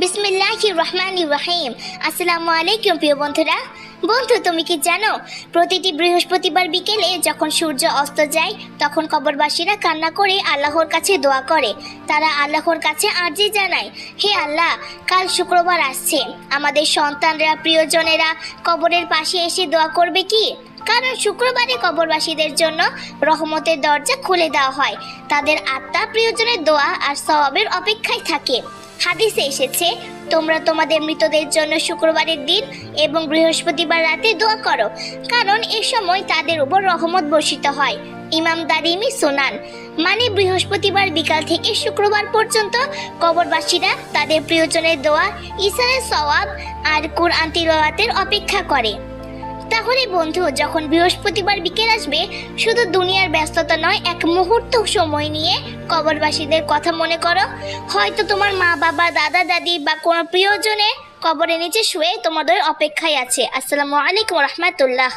বিসমিল্লাহির রহমানির রহিম। আসসালামু আলাইকুম প্রিয় বন্ধুরা। বন্ধু, তুমি কি জানো প্রতিটি বৃহস্পতিবার বিকেলে যখন সূর্য অস্ত যায় তখন কবরবাসীরা কান্না করে আল্লাহর কাছে দোয়া করে। তারা আল্লাহর কাছে আর্জি জানায়, হে আল্লাহ, কাল শুক্রবার আসছে, আমাদের সন্তানরা, প্রিয়জনেরা কবরের পাশে এসে দোয়া করবে কি? কারণ শুক্রবারে কবরবাসীদের জন্য রহমতের দরজা খুলে দেওয়া হয়। তাদের আত্মা প্রিয়জনের দোয়া আর সওয়াবের অপেক্ষায় থাকে। হাদিসে এসেছে, তোমরা তোমাদের মৃতদের জন্য শুক্রবারের দিন এবং বৃহস্পতিবার রাতে দোয়া করো, কারণ এ সময় তাদের উপর রহমত বর্ষিত হয়। ইমাম দারিমি সুনান। মানে বৃহস্পতিবার বিকাল থেকে শুক্রবার পর্যন্ত কবরবাসীরা তাদের প্রিয়জনের দোয়া, ইসারের সওয়াব আর কুরআন তিলাওয়াতের অপেক্ষা করে। তাহলে বন্ধু, যখন বৃহস্পতিবার বিকেল আসবে, শুধু দুনিয়ার ব্যস্ততা নয়, এক মুহূর্ত সময় নিয়ে কবরবাসীদের কথা মনে করো। হয়তো তোমার মা বাবা, দাদা দাদি বা কোনো প্রিয়জনে কবরের নিচে শুয়ে তোমাদের অপেক্ষায় আছে। আসসালামু আলাইকুম রহমতুল্লাহ।